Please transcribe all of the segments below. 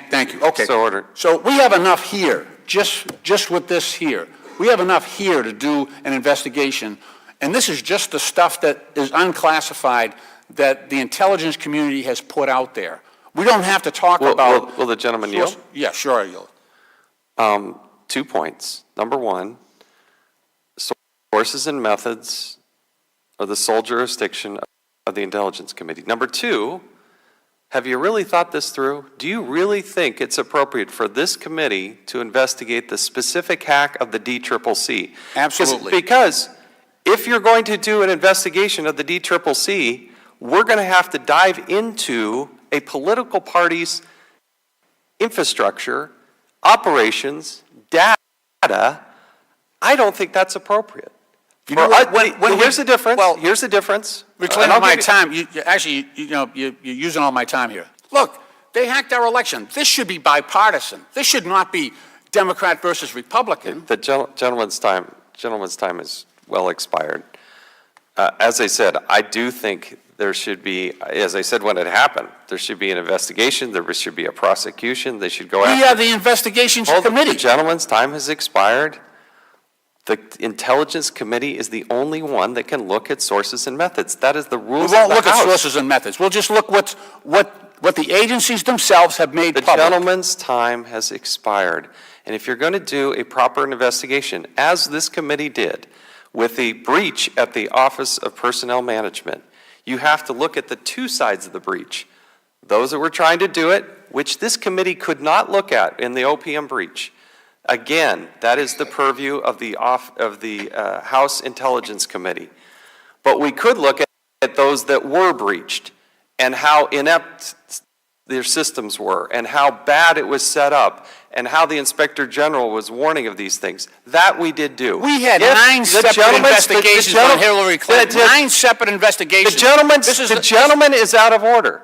Thank you. Okay. So ordered. So we have enough here, just with this here. We have enough here to do an investigation, and this is just the stuff that is unclassified that the intelligence community has put out there. We don't have to talk about... Will the gentleman yield? Yeah, sure, I yield. 2 points. Number one, sources and methods are the sole jurisdiction of the Intelligence Committee. Number two, have you really thought this through? Do you really think it's appropriate for this committee to investigate the specific hack of the DCCC? Absolutely. Because if you're going to do an investigation of the DCCC, we're going to have to dive into a political party's infrastructure, operations, data. I don't think that's appropriate. You know what, here's the difference. Well, here's the difference. Reclaiming my time. You're using all my time here. Look, they hacked our election. This should be bipartisan. This should not be Democrat versus Republican. The gentleman's time is well expired. As I said, I do think there should be, as I said when it happened, there should be an investigation. There should be a prosecution. They should go after. We are the investigations committee. The gentleman's time has expired. The Intelligence Committee is the only one that can look at sources and methods. That is the rules of the House. We won't look at sources and methods. We'll just look what the agencies themselves have made public. The gentleman's time has expired. And if you're going to do a proper investigation, as this committee did, with the breach at the Office of Personnel Management, you have to look at the two sides of the breach. Those that were trying to do it, which this committee could not look at in the OPM breach. Again, that is the purview of the House Intelligence Committee. But we could look at those that were breached and how inept their systems were and how bad it was set up and how the Inspector General was warning of these things. That we did do. We had 9 separate investigations on Hillary Clinton. 9 separate investigations. The gentleman is out of order.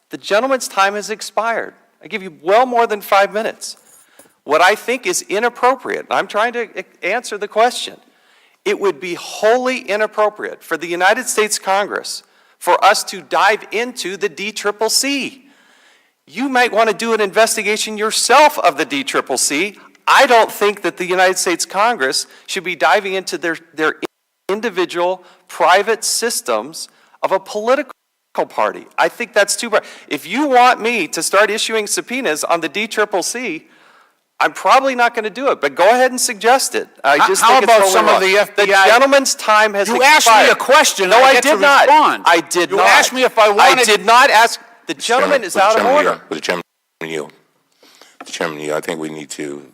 The gentleman's time has expired. I give you well more than 5 minutes. What I think is inappropriate, I'm trying to answer the question, it would be wholly inappropriate for the United States Congress for us to dive into the DCCC. You might want to do an investigation yourself of the DCCC. I don't think that the United States Congress should be diving into their individual private systems of a political party. I think that's too bad. If you want me to start issuing subpoenas on the DCCC, I'm probably not going to do it, but go ahead and suggest it. I just How think it's about some of the FBI? The gentleman's time has expired. You asked me a question. No, I did not. I did not. You asked me if I wanted. I did not ask. The gentleman is out of order. The chairman, I think we need to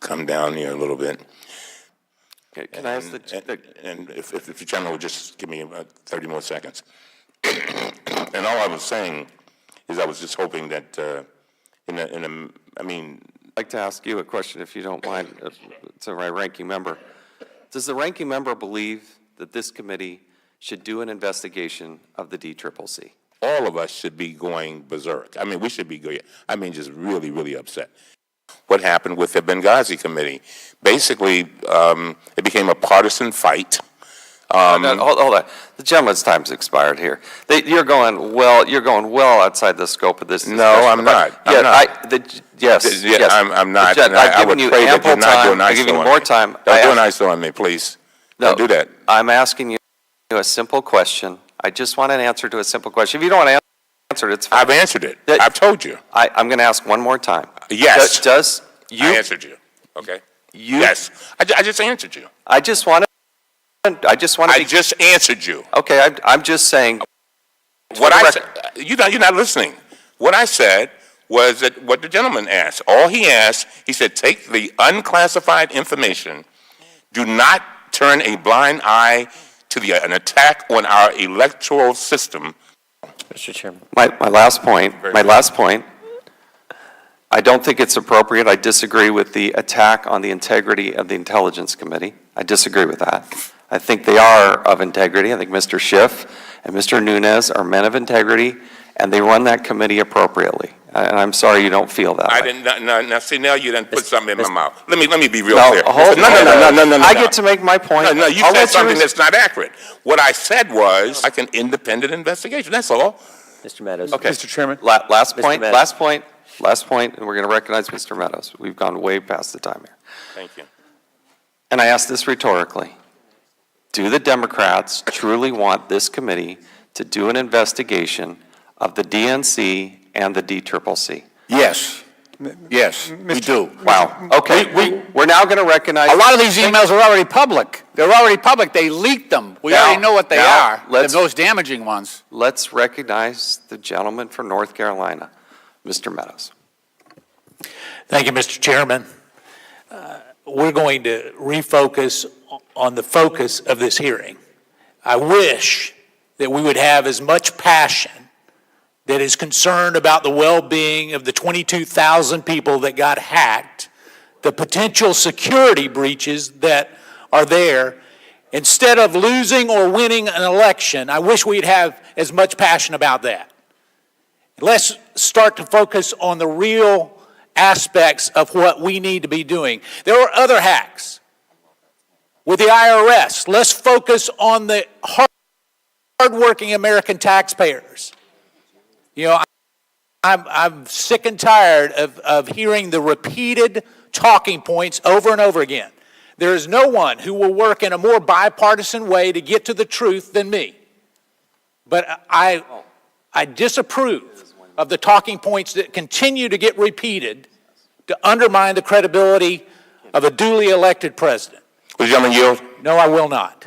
come down here a little bit. Okay, can I ask and if the chairman would just give me 30 more seconds. And all I was saying is I was just hoping that I'd like to ask you a question, if you don't mind, to my ranking member. Does the ranking member believe that this committee should do an investigation of the DCCC? all of us should be going berserk. I mean, we should be going, just really, really upset. What happened with the Benghazi committee? Basically, it became a partisan fight. Hold on. The gentleman's time's expired here. You're going well outside the scope of this discussion. No, I'm not. I'm not. Yes. I'm not. I've given you ample time. I'll give you more time. Don't do an ISO on me, please. No, don't do that. I'm asking you a simple question. I just want an answer to a simple question. If you don't want to answer it, it's fine. I've answered it. I've told you. I'm going to ask one more time. Yes. I answered you. Okay. Yes. I just answered you. I just answered you. Okay. I'm just saying. What I said. You're not listening. What I said was that what the gentleman asked. All he asked, he said, take the unclassified information. Do not turn a blind eye to an attack on our electoral system. Mr. Chairman. My last point. I don't think it's appropriate. I disagree with the attack on the integrity of the Intelligence Committee. I disagree with that. I think they are of integrity. I think Mr. Schiff and Mr. Nunes are men of integrity, and they run that committee appropriately. And I'm sorry you don't feel that. I didn't. Now, see, now you done put something in my mouth. Let me be real clear. No. I get to make my point. No, you said something that's not accurate. What I said was like an independent investigation. That's all. Mr. Meadows. Okay. Mr. Chairman. Last point. last point, and we're going to recognize Mr. Meadows. We've gone way past the time here. Thank you. And I ask this rhetorically. Do the Democrats truly want this committee to do an investigation of the DNC and the DCCC? Yes, yes, we do. Wow, okay. We're now going to recognize. A lot of these emails are already public. They're already public. They leaked them. We already know what they are, the most damaging ones. Let's recognize the gentleman from North Carolina, Mr. Meadows. Thank you, Mr. Chairman. We're going to refocus on the focus of this hearing. I wish that we would have as much passion that is concerned about the well-being of the 22,000 people that got hacked, the potential security breaches that are there. Instead of losing or winning an election, I wish we'd have as much passion about that. Let's start to focus on the real aspects of what we need to be doing. There are other hacks with the IRS. Let's focus on the hardworking American taxpayers. You know, I'm sick and tired of hearing the repeated talking points over and over again. There is no one who will work in a more bipartisan way to get to the truth than me. But I disapprove of the talking points that continue to get repeated to undermine the credibility of a duly elected president. Will the gentleman yield? No, I will not.